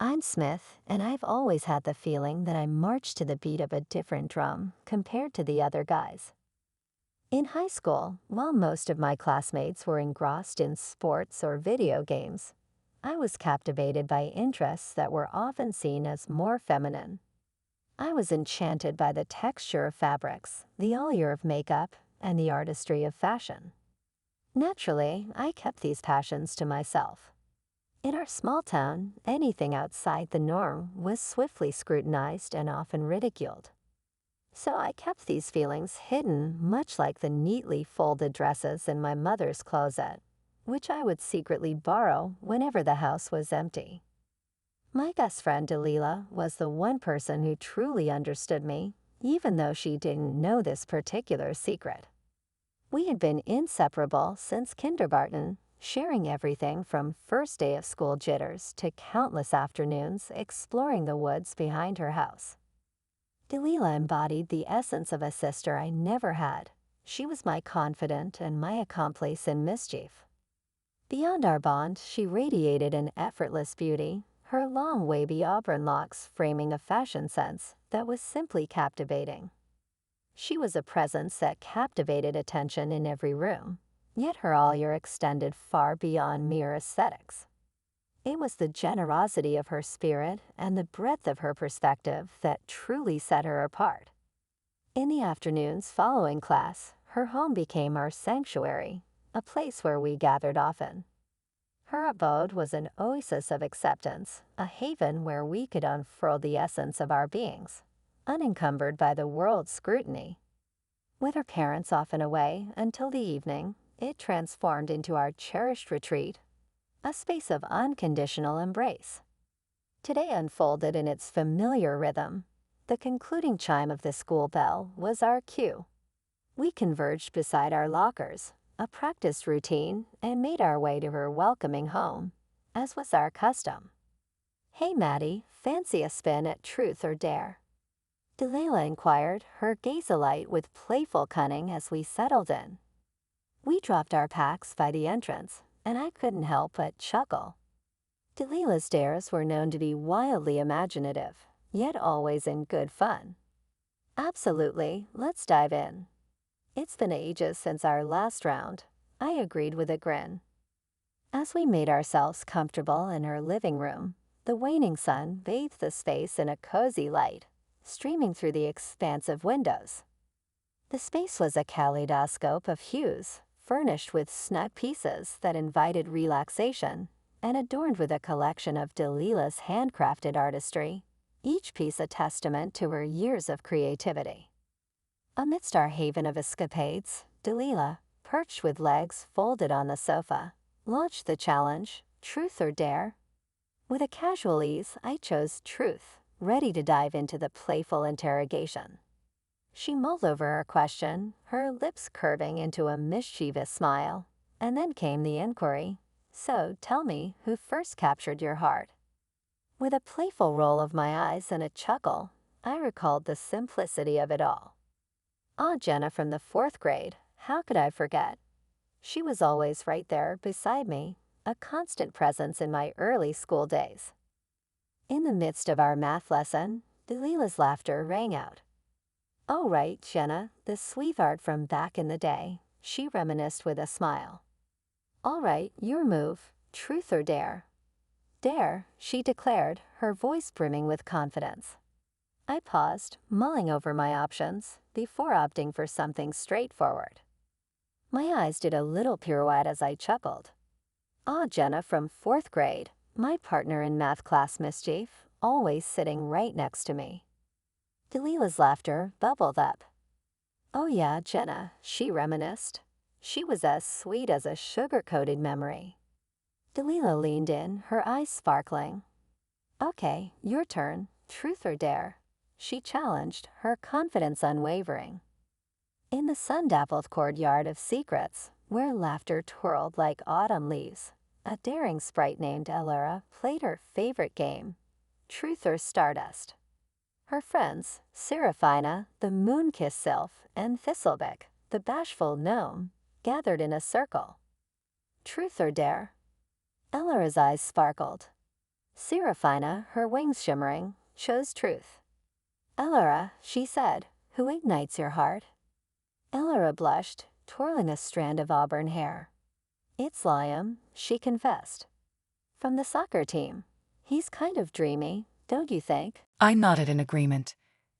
I'm Smith, and I've always had the feeling that I march to the beat of a different drum compared to the other guys. In high school, while most of my classmates were engrossed in sports or video games, I was captivated by interests that were often seen as more feminine. I was enchanted by the texture of fabrics, the allure of makeup, and the artistry of fashion. Naturally, I kept these passions to myself. In our small town, anything outside the norm was swiftly scrutinized and often ridiculed. So I kept these feelings hidden, much like the neatly folded dresses in my mother's closet, which I would secretly borrow whenever the house was empty. My best friend Delilah was the one person who truly understood me, even though she didn't know this particular secret. We had been inseparable since kindergarten, sharing everything from first day of school jitters to countless afternoons exploring the woods behind her house. Delilah embodied the essence of a sister I never had. She was my confidant and my accomplice in mischief. Beyond our bond, she radiated an effortless beauty, her long wavy auburn locks framing a fashion sense that was simply captivating. She was a presence that captivated attention in every room, yet her allure extended far beyond mere aesthetics. It was the generosity of her spirit and the breadth of her perspective that truly set her apart. In the afternoons following class, her home became our sanctuary, a place where we gathered often. Her abode was an oasis of acceptance, a haven where we could unfurl the essence of our beings, unencumbered by the world's scrutiny. With her parents often away until the evening, it transformed into our cherished retreat, a space of unconditional embrace. Today unfolded in its familiar rhythm. The concluding chime of the school bell was our cue. We converged beside our lockers, a practiced routine, and made our way to her welcoming home, as was our custom. "Hey, Maddie, fancy a spin at Truth or Dare?" Delilah inquired, her gaze alight with playful cunning as we settled in. We dropped our packs by the entrance, and I couldn't help but chuckle. Delilah's dares were known to be wildly imaginative, yet always in good fun. "Absolutely, let's dive in." "It's been ages since our last round," I agreed with a grin. As we made ourselves comfortable in her living room, the waning sun bathed the space in a cozy light, streaming through the expansive windows. The space was a kaleidoscope of hues, furnished with snug pieces that invited relaxation, and adorned with a collection of Delilah's handcrafted artistry, each piece a testament to her years of creativity. Amidst our haven of escapades, Delilah, perched with legs folded on the sofa, launched the challenge, "Truth or Dare?" With a casual ease, I chose truth, ready to dive into the playful interrogation. She mulled over her question, her lips curving into a mischievous smile, and then came the inquiry. "So, tell me, who first captured your heart?" With a playful roll of my eyes and a chuckle, I recalled the simplicity of it all. Aunt Jenna from the 4th grade, how could I forget? She was always right there beside me, a constant presence in my early school days. In the midst of our math lesson, Delilah's laughter rang out. "Oh right, Jenna, the sweetheart from back in the day," she reminisced with a smile. "All right, your move, truth or dare?" "Dare," she declared, her voice brimming with confidence. I paused, mulling over my options, before opting for something straightforward. My eyes did a little pirouette as I chuckled. Jenna from 4th grade, my partner in math class mischief, always sitting right next to me. Delilah's laughter bubbled up. "Oh yeah, Jenna," she reminisced. "She was as sweet as a sugar-coated memory." Delilah leaned in, her eyes sparkling. "Okay, your turn, truth or dare?" she challenged, her confidence unwavering. In the sun-dappled courtyard of secrets, where laughter twirled like autumn leaves, a daring sprite named Elora played her favorite game, Truth or Stardust. Her friends, Seraphina, the moon-kissed sylph, and Thistlebeck, the bashful gnome, gathered in a circle. "Truth or dare?" Elora's eyes sparkled. Serafina, her wings shimmering, chose truth. Elora, she said, who ignites your heart? Elora blushed, twirling a strand of auburn hair. It's Liam, she confessed. From the soccer team. He's kind of dreamy, don't you think? I nodded in agreement.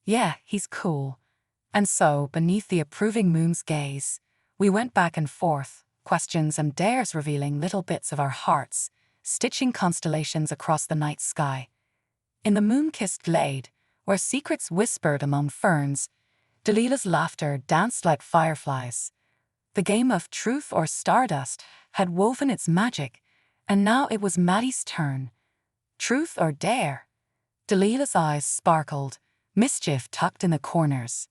Yeah, he's cool. And so, beneath the approving moon's gaze, we went back and forth, questions and dares revealing little bits of our hearts, stitching constellations across the night sky. In the moon-kissed glade, where secrets whispered among ferns, Delilah's laughter danced like fireflies. The game of truth or stardust had woven its magic, and now it was Maddie's turn. Truth or dare? Delilah's eyes sparkled, mischief tucked in the corners.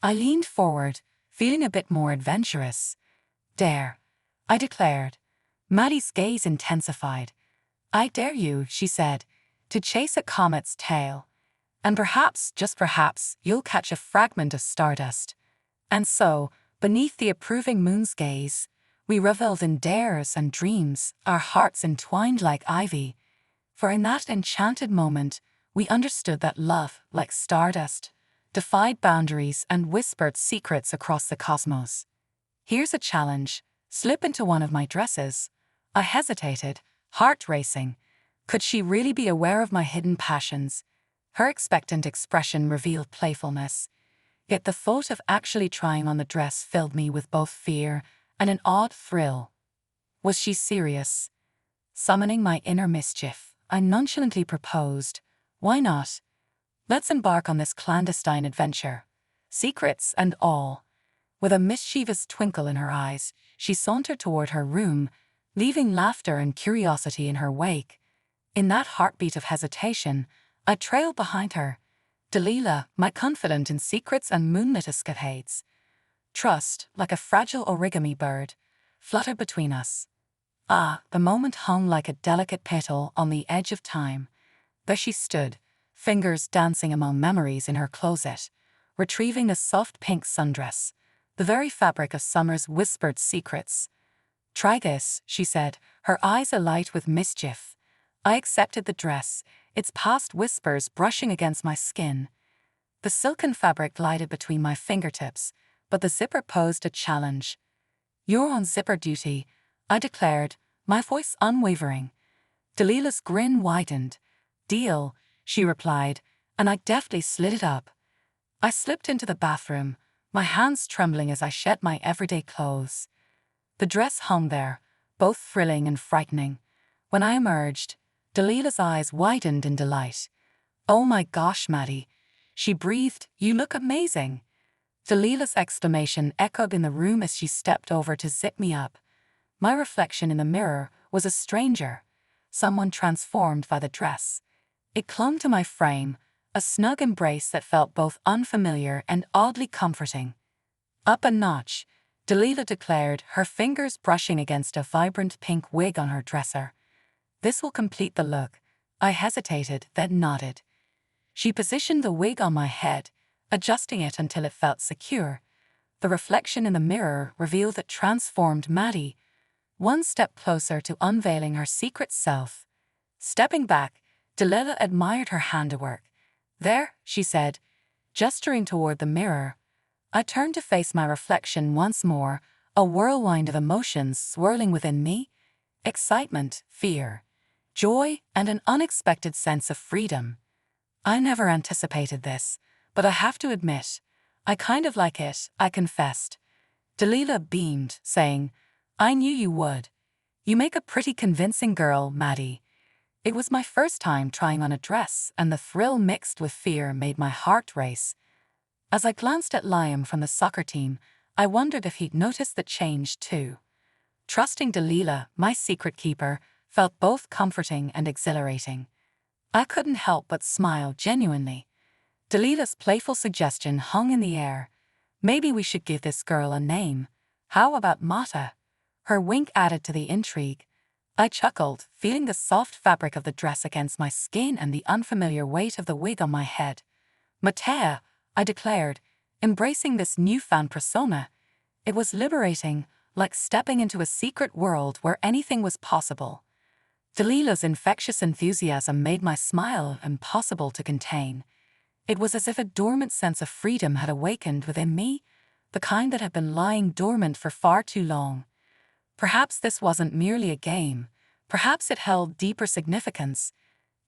I leaned forward, feeling a bit more adventurous. Dare, I declared. Maddie's gaze intensified. I dare you, she said, to chase a comet's tail. And perhaps, just perhaps, you'll catch a fragment of stardust. And so, beneath the approving moon's gaze, we revelled in dares and dreams, our hearts entwined like ivy. For in that enchanted moment, we understood that love, like stardust, defied boundaries and whispered secrets across the cosmos. Here's a challenge. Slip into one of my dresses. I hesitated, heart racing. Could she really be aware of my hidden passions? Her expectant expression revealed playfulness. Yet the thought of actually trying on the dress filled me with both fear and an odd thrill. Was she serious? Summoning my inner mischief, I nonchalantly proposed, why not? Let's embark on this clandestine adventure. Secrets and all. With a mischievous twinkle in her eyes, she sauntered toward her room, leaving laughter and curiosity in her wake. In that heartbeat of hesitation, I trailed behind her. Delilah, my confidant in secrets and moonlit escapades. Trust, like a fragile origami bird, fluttered between us. Ah, the moment hung like a delicate petal on the edge of time. There she stood, fingers dancing among memories in her closet, retrieving the soft pink sundress, the very fabric of summer's whispered secrets. Try this, she said, her eyes alight with mischief. I accepted the dress, its past whispers brushing against my skin. The silken fabric glided between my fingertips, but the zipper posed a challenge. You're on zipper duty, I declared, my voice unwavering. Delilah's grin widened. Deal, she replied, and I deftly slid it up. I slipped into the bathroom, my hands trembling as I shed my everyday clothes. The dress hung there, both thrilling and frightening. When I emerged, Delilah's eyes widened in delight. Oh my gosh, Maddie, she breathed, you look amazing. Delilah's exclamation echoed in the room as she stepped over to zip me up. My reflection in the mirror was a stranger, someone transformed by the dress. It clung to my frame, a snug embrace that felt both unfamiliar and oddly comforting. Up a notch, Delilah declared, her fingers brushing against a vibrant pink wig on her dresser. This will complete the look. I hesitated, then nodded. She positioned the wig on my head, adjusting it until it felt secure. The reflection in the mirror revealed that transformed Maddie, one step closer to unveiling her secret self. Stepping back, Delilah admired her handiwork. There, she said, gesturing toward the mirror. I turned to face my reflection once more, a whirlwind of emotions swirling within me. Excitement, fear, joy, and an unexpected sense of freedom. I never anticipated this, but I have to admit, I kind of like it, I confessed. Delilah beamed, saying, I knew you would. You make a pretty convincing girl, Maddie. It was my first time trying on a dress, and the thrill mixed with fear made my heart race. As I glanced at Liam from the soccer team, I wondered if he'd noticed the change too. Trusting Delilah, my secret keeper, felt both comforting and exhilarating. I couldn't help but smile genuinely. Delilah's playful suggestion hung in the air. Maybe we should give this girl a name. How about Mata? Her wink added to the intrigue. I chuckled, feeling the soft fabric of the dress against my skin and the unfamiliar weight of the wig on my head. Matea, I declared, embracing this newfound persona. It was liberating, like stepping into a secret world where anything was possible. Delilah's infectious enthusiasm made my smile impossible to contain. It was as if a dormant sense of freedom had awakened within me, the kind that had been lying dormant for far too long. Perhaps this wasn't merely a game. Perhaps it held deeper significance.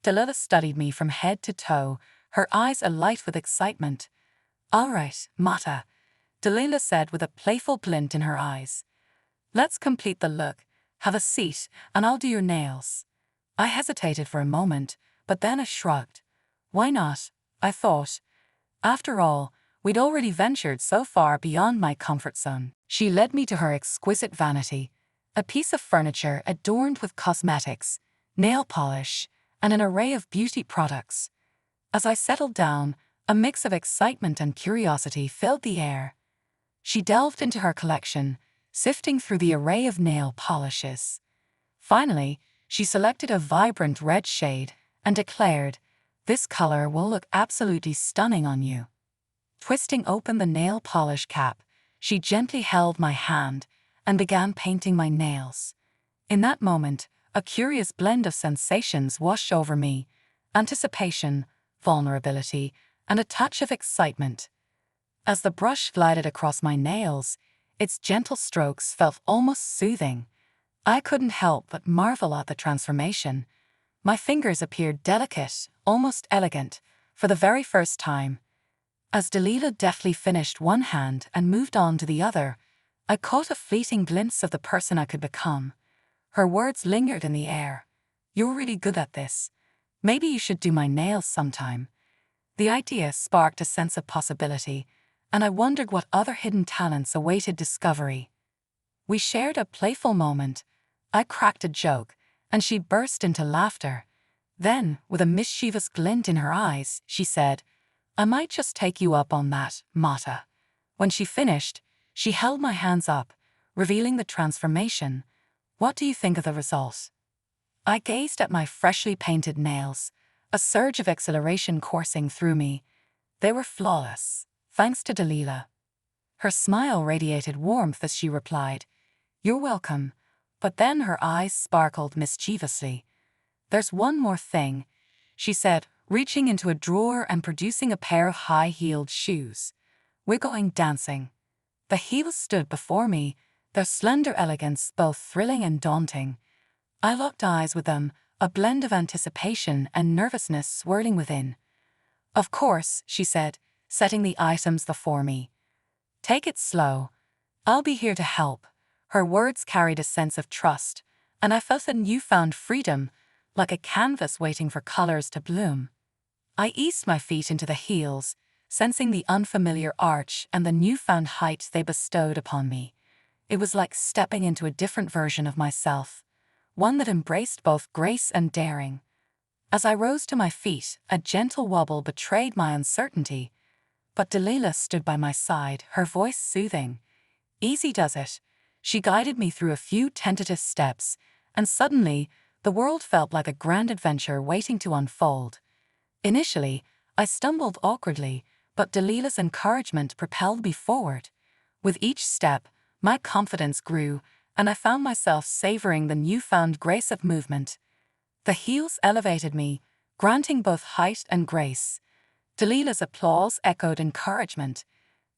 Delilah studied me from head to toe, her eyes alight with excitement. "All right, Mata," Delilah said with a playful glint in her eyes. "Let's complete the look. Have a seat, and I'll do your nails." I hesitated for a moment, but then I shrugged. Why not? I thought. After all, we'd already ventured so far beyond my comfort zone. She led me to her exquisite vanity, a piece of furniture adorned with cosmetics, nail polish, and an array of beauty products. As I settled down, a mix of excitement and curiosity filled the air. She delved into her collection, sifting through the array of nail polishes. Finally, she selected a vibrant red shade and declared, "This color will look absolutely stunning on you." Twisting open the nail polish cap, she gently held my hand and began painting my nails. In that moment, a curious blend of sensations washed over me: anticipation, vulnerability, and a touch of excitement. As the brush glided across my nails, its gentle strokes felt almost soothing. I couldn't help but marvel at the transformation. My fingers appeared delicate, almost elegant, for the very first time. As Delilah deftly finished one hand and moved on to the other, I caught a fleeting glimpse of the person I could become. Her words lingered in the air. "You're really good at this. Maybe you should do my nails sometime." The idea sparked a sense of possibility, and I wondered what other hidden talents awaited discovery. We shared a playful moment. I cracked a joke, and she burst into laughter. Then, with a mischievous glint in her eyes, she said, "I might just take you up on that, Mata." When she finished, she held my hands up, revealing the transformation. "What do you think of the result?" I gazed at my freshly painted nails, a surge of exhilaration coursing through me. They were flawless, thanks to Delilah. Her smile radiated warmth as she replied, "You're welcome," but then her eyes sparkled mischievously. "There's one more thing," she said, reaching into a drawer and producing a pair of high-heeled shoes. "We're going dancing." The heels stood before me, their slender elegance both thrilling and daunting. I locked eyes with them, a blend of anticipation and nervousness swirling within. "Of course," she said, setting the items before me. "Take it slow. I'll be here to help." Her words carried a sense of trust, and I felt a newfound freedom, like a canvas waiting for colors to bloom. I eased my feet into the heels, sensing the unfamiliar arch and the newfound height they bestowed upon me. It was like stepping into a different version of myself, one that embraced both grace and daring. As I rose to my feet, a gentle wobble betrayed my uncertainty, but Delilah stood by my side, her voice soothing. "Easy does it." She guided me through a few tentative steps, and suddenly, the world felt like a grand adventure waiting to unfold. Initially, I stumbled awkwardly, but Delilah's encouragement propelled me forward. With each step, my confidence grew, and I found myself savoring the newfound grace of movement. The heels elevated me, granting both height and grace. Delilah's applause echoed encouragement.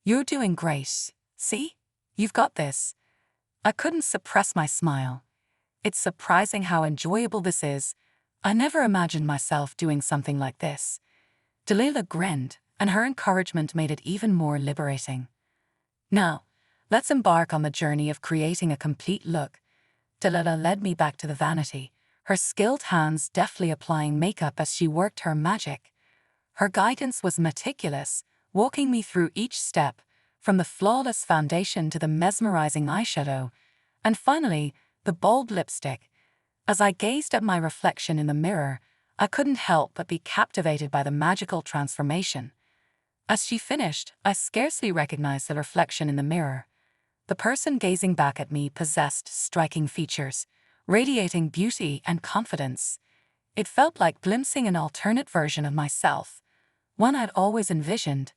"You're doing great. See? You've got this." I couldn't suppress my smile. It's surprising how enjoyable this is. I never imagined myself doing something like this. Delilah grinned, and her encouragement made it even more liberating. "Now, let's embark on the journey of creating a complete look." Delilah led me back to the vanity, her skilled hands deftly applying makeup as she worked her magic. Her guidance was meticulous, walking me through each step, from the flawless foundation to the mesmerizing eyeshadow, and finally, the bold lipstick. As I gazed at my reflection in the mirror, I couldn't help but be captivated by the magical transformation. As she finished, I scarcely recognized the reflection in the mirror. The person gazing back at me possessed striking features, radiating beauty and confidence. It felt like glimpsing an alternate version of myself, one I'd always envisioned.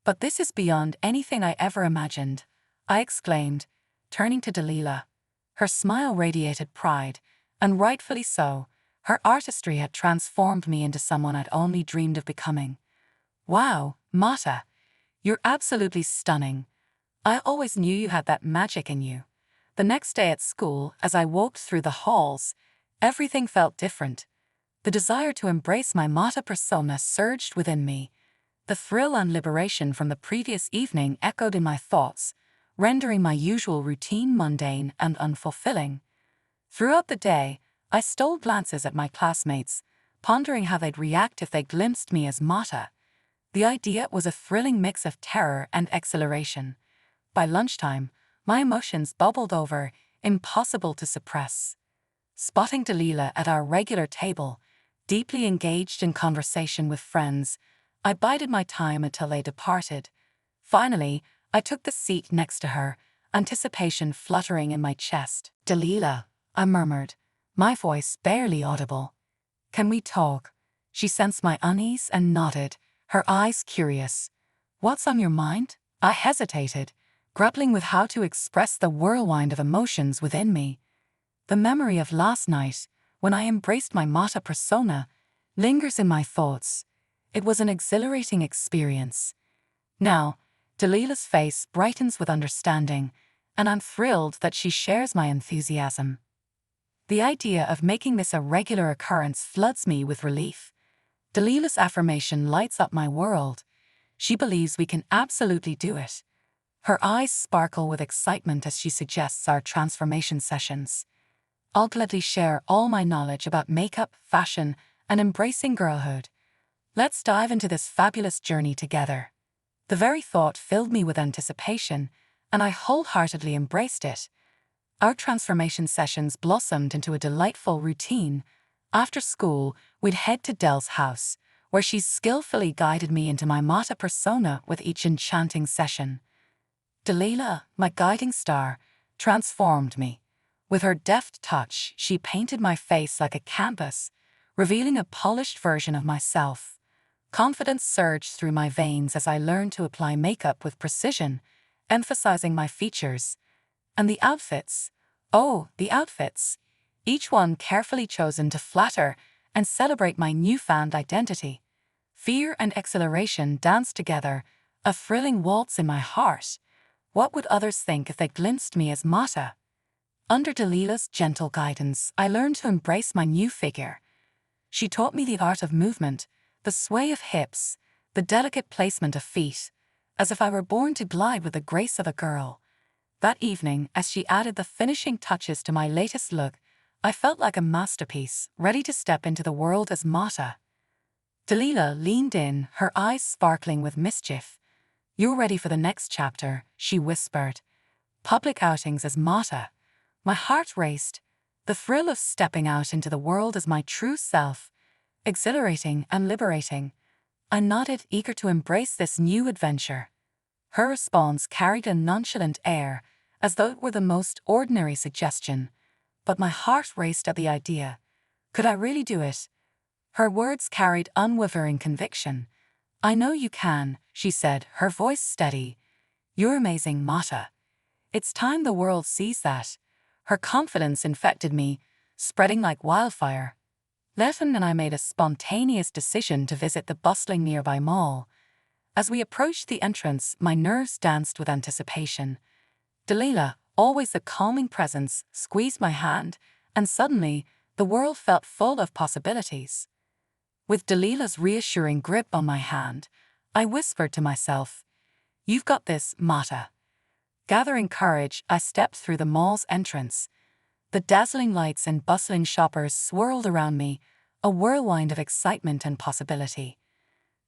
"But this is beyond anything I ever imagined," I exclaimed, turning to Delilah. Her smile radiated pride, And rightfully so. Her artistry had transformed me into someone I'd only dreamed of becoming. Wow, Mata, you're absolutely stunning. I always knew you had that magic in you. The next day at school, as I walked through the halls, everything felt different. The desire to embrace my Mata persona surged within me. The thrill and liberation from the previous evening echoed in my thoughts, rendering my usual routine mundane and unfulfilling. Throughout the day, I stole glances at my classmates, pondering how they'd react if they glimpsed me as Mata. The idea was a thrilling mix of terror and exhilaration. By lunchtime, my emotions bubbled over, impossible to suppress. Spotting Delilah at our regular table, deeply engaged in conversation with friends, I bided my time until they departed. Finally, I took the seat next to her, anticipation fluttering in my chest. "Delilah," I murmured, my voice barely audible. "Can we talk?" She sensed my unease and nodded, her eyes curious. "What's on your mind?" I hesitated, grappling with how to express the whirlwind of emotions within me. The memory of last night, when I embraced my Mata persona, lingers in my thoughts. It was an exhilarating experience. Now, Delilah's face brightens with understanding, and I'm thrilled that she shares my enthusiasm. The idea of making this a regular occurrence floods me with relief. Delilah's affirmation lights up my world. She believes we can absolutely do it. Her eyes sparkle with excitement as she suggests our transformation sessions. I'll gladly share all my knowledge about makeup, fashion, and embracing girlhood. Let's dive into this fabulous journey together. The very thought filled me with anticipation, and I wholeheartedly embraced it. Our transformation sessions blossomed into a delightful routine. After school, we'd head to Del's house, where she skillfully guided me into my Mata persona with each enchanting session. Delilah, my guiding star, transformed me. With her deft touch, she painted my face like a canvas, revealing a polished version of myself. Confidence surged through my veins as I learned to apply makeup with precision, emphasizing my features. And the outfits, each one carefully chosen to flatter and celebrate my newfound identity. Fear and exhilaration danced together, a thrilling waltz in my heart. What would others think if they glimpsed me as Mata? Under Delilah's gentle guidance, I learned to embrace my new figure. She taught me the art of movement, the sway of hips, the delicate placement of feet, as if I were born to glide with the grace of a girl. That evening, as she added the finishing touches to my latest look, I felt like a masterpiece, ready to step into the world as Mata. Delilah leaned in, her eyes sparkling with mischief. "You're ready for the next chapter," she whispered. Public outings as Mata. My heart raced. The thrill of stepping out into the world as my true self. Exhilarating and liberating. I nodded, eager to embrace this new adventure. Her response carried a nonchalant air, as though it were the most ordinary suggestion. But my heart raced at the idea. Could I really do it? Her words carried unwavering conviction. "I know you can," she said, her voice steady. "You're amazing, Mata. It's time the world sees that." Her confidence infected me, spreading like wildfire. Letton and I made a spontaneous decision to visit the bustling nearby mall. As we approached the entrance, my nerves danced with anticipation. Delilah, always a calming presence, squeezed my hand, and suddenly, the world felt full of possibilities. With Delilah's reassuring grip on my hand, I whispered to myself, "You've got this, Mata." Gathering courage, I stepped through the mall's entrance. The dazzling lights and bustling shoppers swirled around me, a whirlwind of excitement and possibility.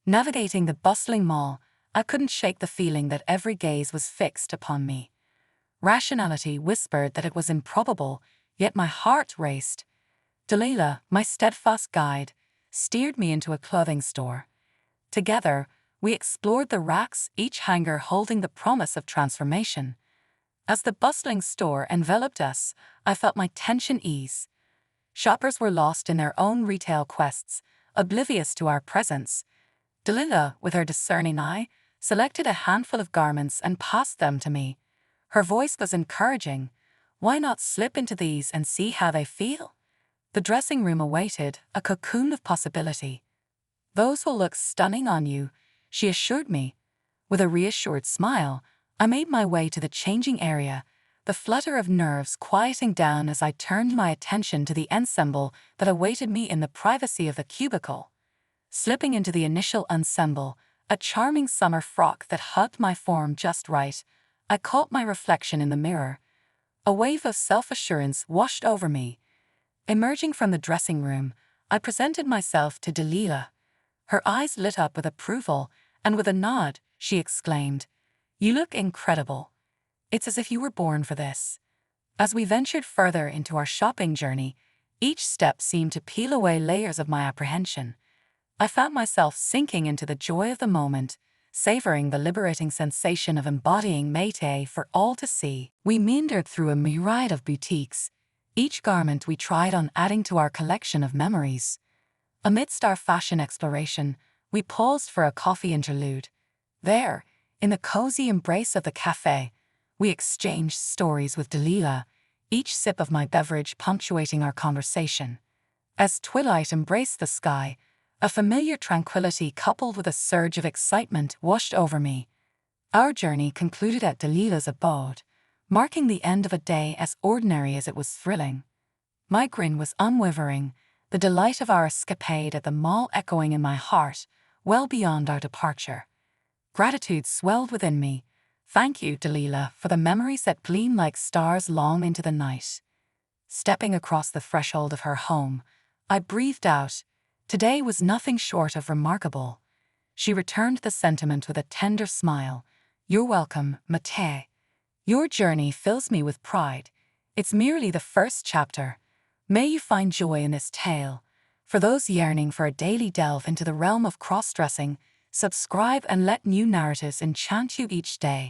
Navigating the bustling mall, I couldn't shake the feeling that every gaze was fixed upon me. Rationality whispered that it was improbable, yet my heart raced. Delilah, my steadfast guide, steered me into a clothing store. Together, we explored the racks, each hanger holding the promise of transformation. As the bustling store enveloped us, I felt my tension ease. Shoppers were lost in their own retail quests, oblivious to our presence. Delilah, with her discerning eye, selected a handful of garments and passed them to me. Her voice was encouraging. "Why not slip into these and see how they feel?" The dressing room awaited, a cocoon of possibility. "Those will look stunning on you," she assured me. With a reassured smile, I made my way to the changing area, the flutter of nerves quieting down as I turned my attention to the ensemble that awaited me in the privacy of the cubicle. Slipping into the initial ensemble, a charming summer frock that hugged my form just right, I caught my reflection in the mirror. A wave of self-assurance washed over me. Emerging from the dressing room, I presented myself to Delilah. Her eyes lit up with approval, and with a nod, she exclaimed, "You look incredible. It's as if you were born for this." As we ventured further into our shopping journey, each step seemed to peel away layers of my apprehension. I found myself sinking into the joy of the moment, savoring the liberating sensation of embodying Métis for all to see. We meandered through a myriad of boutiques, each garment we tried on adding to our collection of memories. Amidst our fashion exploration, we paused for a coffee interlude. There, in the cozy embrace of the café, we exchanged stories with Delilah, each sip of my beverage punctuating our conversation. As twilight embraced the sky, a familiar tranquility coupled with a surge of excitement washed over me. Our journey concluded at Delilah's abode, marking the end of a day as ordinary as it was thrilling. My grin was unwavering, the delight of our escapade at the mall echoing in my heart, well beyond our departure. Gratitude swelled within me. Thank you, Delilah, for the memories that gleam like stars long into the night. Stepping across the threshold of her home, I breathed out, "Today was nothing short of remarkable." She returned the sentiment with a tender smile. "You're welcome, Métis. Your journey fills me with pride. It's merely the first chapter. May you find joy in this tale." For those yearning for a daily delve into the realm of cross-dressing, subscribe and let new narratives enchant you each day.